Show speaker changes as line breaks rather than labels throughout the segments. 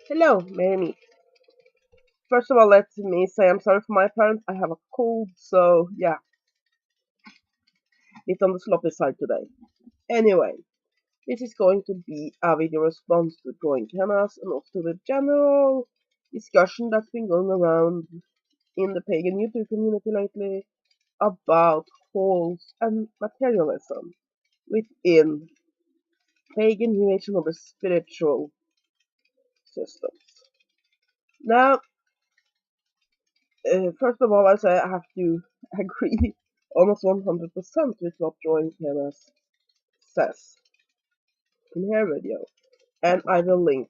Hello, Mary. First of all, let me say I'm sorry for my parents. I have a cold, so yeah, it's on the sloppy side today. Anyway, this is going to be a video response to Drawing Kenaz and also to the general discussion that's been going around in the Pagan YouTube community lately about holes and materialism within Pagan New Age and other spiritual systems. Now, first of all, I say I have to agree almost 100% with what Drawing Kenaz says in her video, and I will link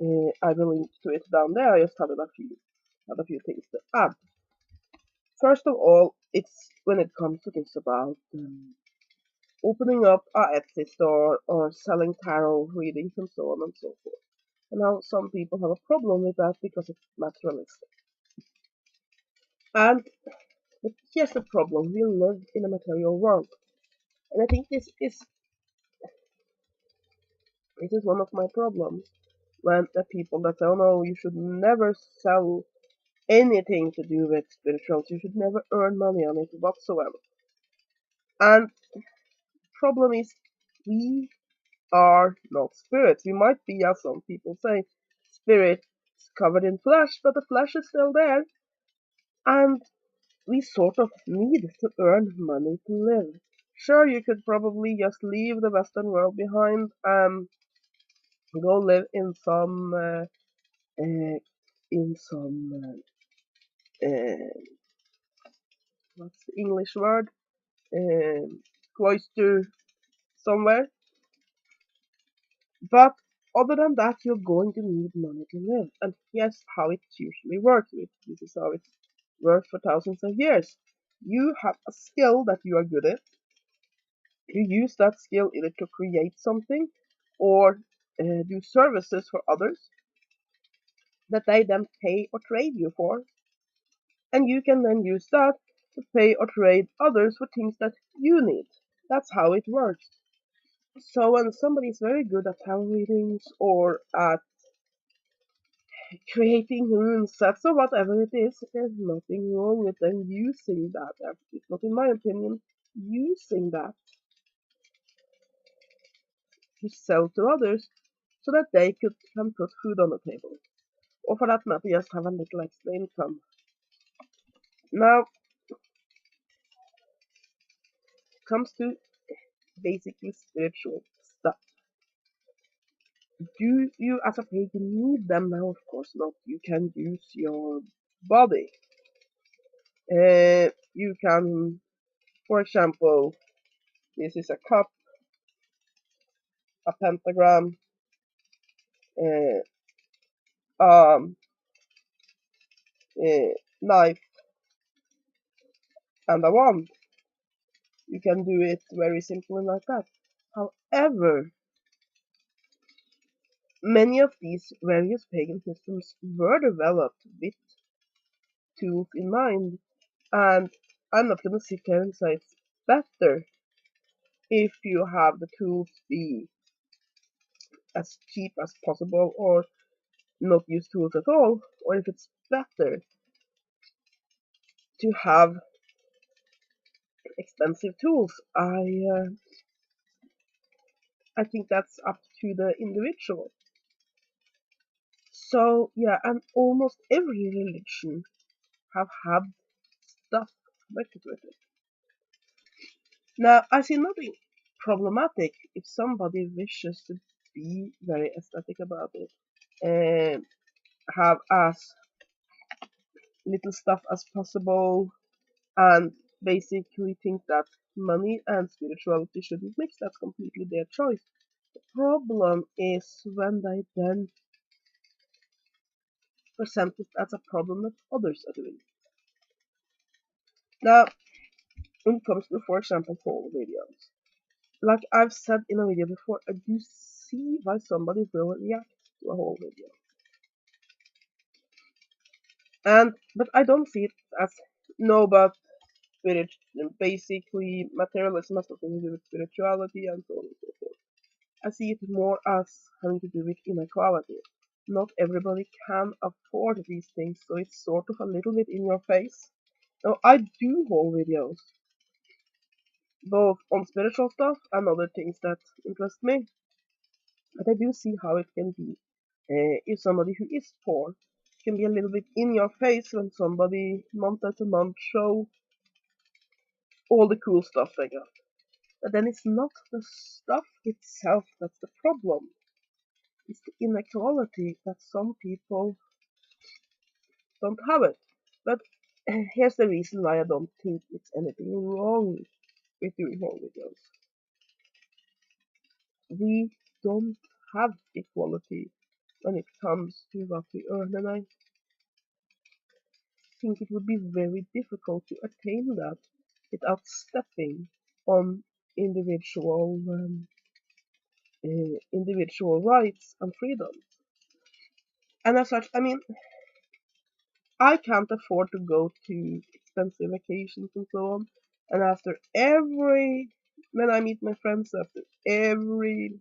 to it down there. I just had a few things to add. First of all, it's when it comes to this about opening up a Etsy store or selling tarot readings and so on and so forth. And how some people have a problem with that because it's materialistic. And but here's the problem: we live in a material world, and I think this is one of my problems when the people that say, "Oh no, you should never sell anything to do with spirituality. You should never earn money on it whatsoever." And problem is, we are not spirits. We might be, as some people say, spirits covered in flesh, but the flesh is still there, and we sort of need to earn money to live. Sure, you could probably just leave the Western world behind and go live uh, in some what's the English word? Cloister somewhere. But other than that, you're going to need money to live. And here's how it usually works. This is how it's worked for thousands of years. You have a skill that you are good at. You use that skill either to create something or do services for others that they then pay or trade you for. And you can then use that to pay or trade others for things that you need. That's how it works. So when somebody is very good at tarot readings or at creating rune sets or whatever it is, there's nothing wrong with them using that. It's not, in my opinion, using that to sell to others so that they can put food on the table. Or for that matter, just have a little extra income. Now, it comes to basically spiritual stuff. Do you, as a pagan, need them now? Of course not. You can use your body. You can, for example, this is a cup, a pentagram, uh, um, knife, and a wand. You can do it very simply like that. However, many of these various pagan systems were developed with tools in mind, and I'm not going to sit here and say it's better if you have the tools be as cheap as possible or not use tools at all, or if it's better to have expensive tools. I think that's up to the individual. So yeah, and almost every religion have had stuff connected with it. Now, I see nothing problematic if somebody wishes to be very aesthetic about it and have as little stuff as possible and basically think that money and spirituality shouldn't mix. That's completely their choice. The problem is when they then present it as a problem that others are doing. Now, when it comes to, for example, haul videos, like I've said in a video before, I do see why somebody will react to a haul video. But I don't see it as no, but basically materialism has nothing to do with spirituality and so on and so forth. I see it more as having to do with inequality. Not everybody can afford these things, so it's sort of a little bit in your face. Now, I do haul videos, both on spiritual stuff and other things that interest me, but I do see how it can be if somebody who is poor can be a little bit in your face when somebody month after month show all the cool stuff they got. But then it's not the stuff itself that's the problem. It's the inequality that some people don't have it. But here's the reason why I don't think it's anything wrong with doing home videos. We don't have equality when it comes to what we earn, and I think it would be very difficult to attain that without stepping on individual rights and freedom. And as such, I mean, I can't afford to go to expensive vacations and so on. And when I meet my friends after every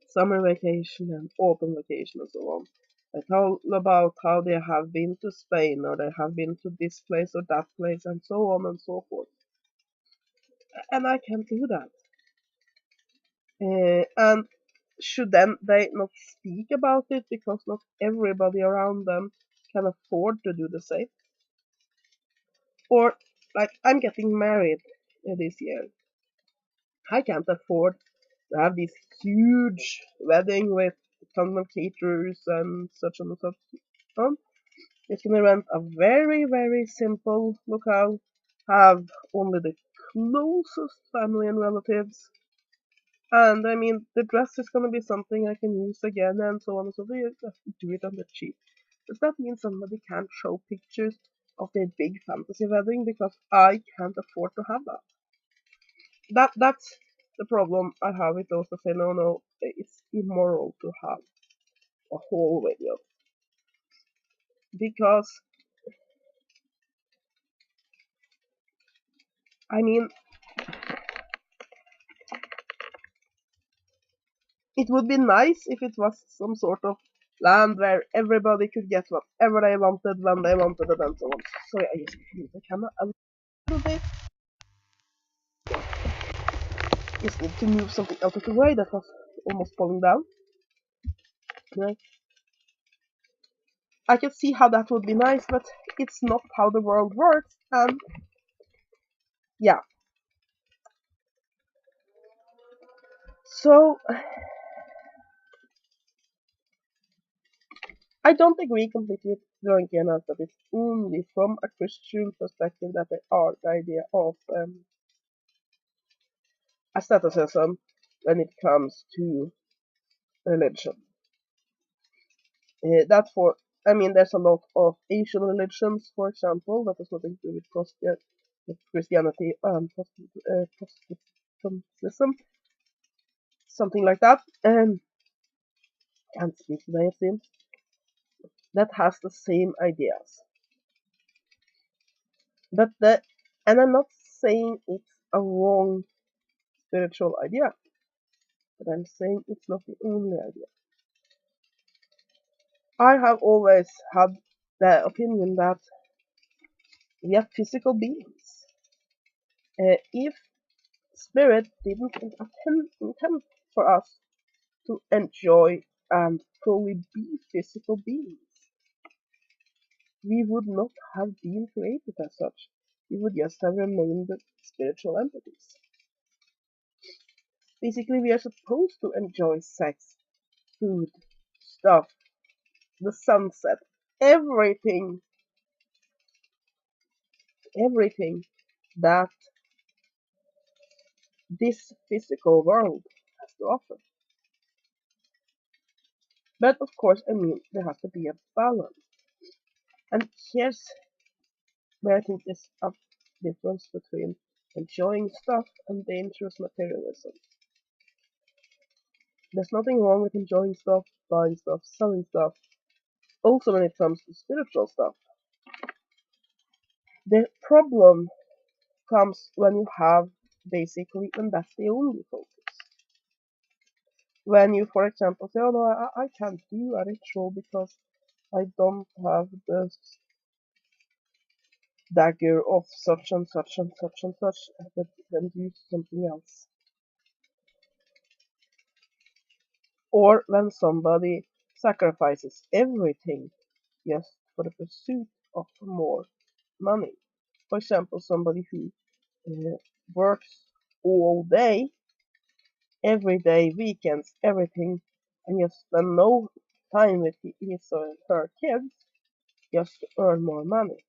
summer vacation and autumn vacation and so on, they tell about how they have been to Spain or they have been to this place or that place and so on and so forth. And I can't do that. And should then they not speak about it because not everybody around them can afford to do the same? Or, like, I'm getting married this year. I can't afford to have this huge wedding with a ton of caterers and such and such. I'm just gonna rent a very, very simple locale, have only the closest family and relatives, and I mean, the dress is gonna be something I can use again and so on and so forth. You just do it on the cheap. Does that mean somebody can't show pictures of their big fantasy wedding because I can't afford to have that? That's the problem I have with those that say no, it's immoral to have a whole video because I mean it would be nice if it was some sort of land where everybody could get whatever they wanted when they wanted it and so on. Sorry, I just moved the camera a little bit. Just need to move something out of the way that was almost falling down. Right. I can see how that would be nice, but it's not how the world works, and yeah. So I don't agree completely with Drawing Kenaz that it's only from a Christian perspective that there are the idea of asceticism when it comes to religion. That for I mean, there's a lot of Asian religions, for example, that has nothing to do with Christianity and Protestantism, something like that. And can't speak today, it seems. That has the same ideas. But and I'm not saying it's a wrong spiritual idea, but I'm saying it's not the only idea. I have always had the opinion that we are physical beings. If spirit didn't intend for us to enjoy and fully be physical beings, we would not have been created as such. We would just have remained spiritual entities. Basically, we are supposed to enjoy sex, food, stuff, the sunset, everything, everything that this physical world has to offer. But of course, I mean, there has to be a balance. And here's where I think there's a difference between enjoying stuff and dangerous materialism. There's nothing wrong with enjoying stuff, buying stuff, selling stuff. Also, when it comes to spiritual stuff, the problem comes when you have basically when that's the only focus. when you, for example, say, "Oh no, I can't do a ritual because I don't have the dagger of such and such and such and such," but then do something else. Or when somebody sacrifices everything just for the pursuit of more money. For example, somebody who works all day, every day, weekends, everything, and just spend no time with his or her kids just to earn more money.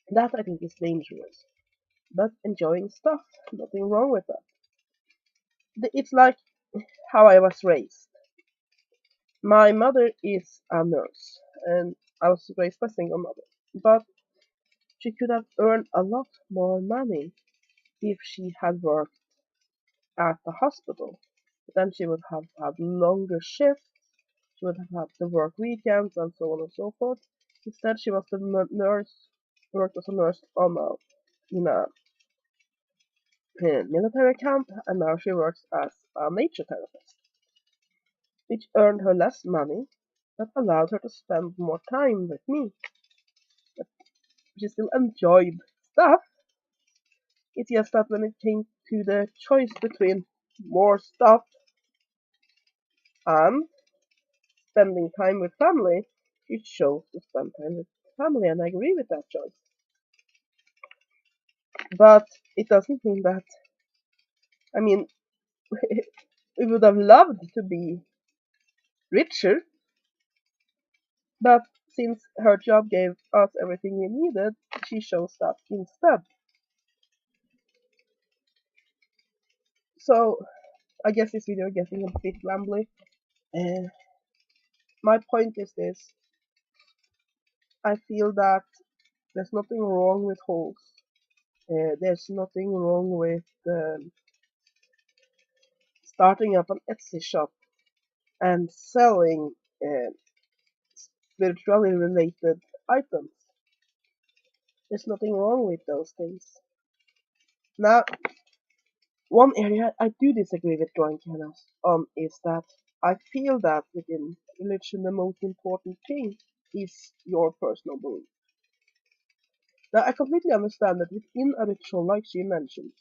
That I think is dangerous. But enjoying stuff, nothing wrong with that. It's like how I was raised. My mother is a nurse, and I was raised by a single mother. But she could have earned a lot more money if she had worked at the hospital. Then she would have had longer shifts, she would have had to work weekends, and so on and so forth. Instead, she was the nurse, worked as a nurse on in a military camp, and now she works as a nature therapist, which earned her less money, but allowed her to spend more time with me. But she still enjoyed stuff. It's just that when it came to the choice between more stuff and spending time with family, she chose to spend time with family, and I agree with that choice. But it doesn't mean that, I mean, we would have loved to be richer, but since her job gave us everything we needed, she chose that instead. So I guess this video is getting a bit rambly. Uh, my point is this: I feel that there's nothing wrong with holes. There's nothing wrong with starting up an Etsy shop and selling spiritually related items. There's nothing wrong with those things. Now, one area I do disagree with Drawing Kenaz on is that I feel that within religion the most important thing is your personal belief. Now, I completely understand that within a ritual like she mentions,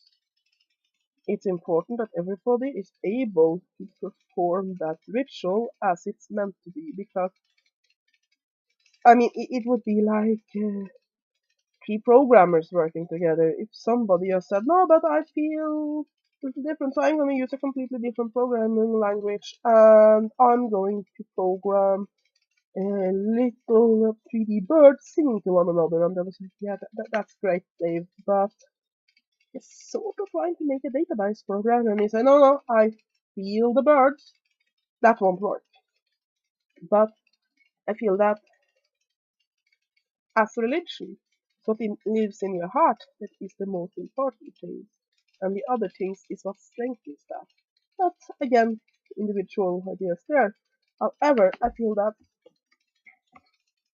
it's important that everybody is able to perform that ritual as it's meant to be, because, I mean, it would be like three programmers working together. If somebody has said, no, but I feel it's different, so I'm going to use a completely different programming language, and I'm going to program little 3D birds singing to one another. And they was like, yeah, that's great, Dave, but it's sort of trying to make a database program. And he said, no, I feel the birds. That won't work. But I feel that as religion, what lives in your heart, that is the most important thing. And the other things is what strengthens that. But again, individual ideas there. However, I feel that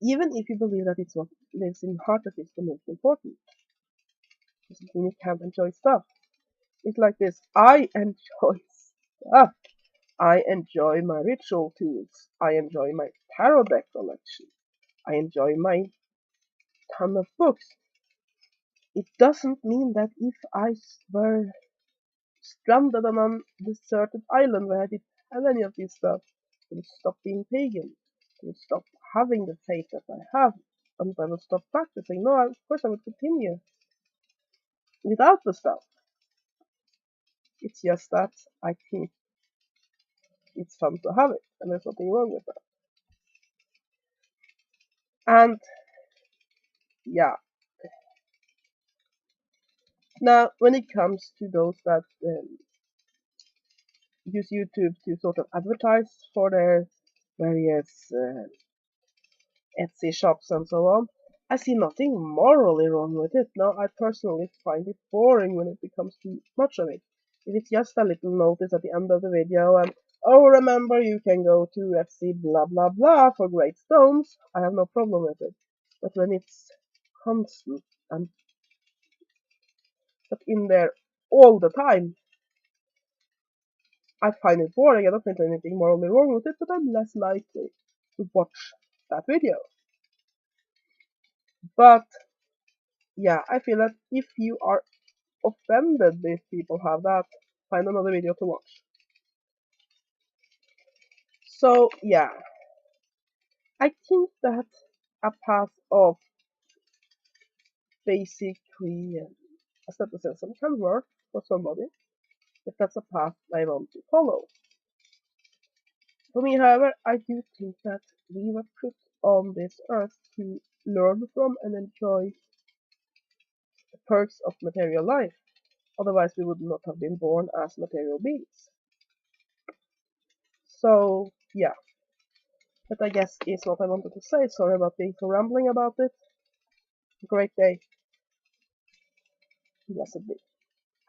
even if you believe that it's what lives in your heart that is the most important, doesn't mean you can't enjoy stuff. It's like this: I enjoy stuff. I enjoy my ritual tools. I enjoy my tarot deck collection. I enjoy my ton of books. It doesn't mean that if I were stranded on a deserted island where I didn't have any of this stuff, I would stop being pagan. I would stop having the faith that I have, and I would stop practicing. No, of course I would continue without the stuff. It's just that I think it's fun to have it, and there's nothing wrong with that. And yeah, now when it comes to those that use YouTube to sort of advertise for their various Etsy shops and so on, I see nothing morally wrong with it. Now, I personally find it boring when it becomes too much of it. If it's just a little notice at the end of the video and, oh, remember you can go to Etsy blah blah blah for great stones, I have no problem with it. But when it's constant and but in there all the time, I find it boring. I don't find anything morally wrong with it, but I'm less likely to watch that video. But yeah, I feel that if you are offended if people have that, find another video to watch. So yeah, I think that a path of basically aestheticism can work for somebody if that's a path I want to follow. For me, however, I do think that we were put on this earth to learn from and enjoy the perks of material life. Otherwise, we would not have been born as material beings. So, yeah. That I guess is what I wanted to say. Sorry about being so rambling about it. Great day. Blessed be.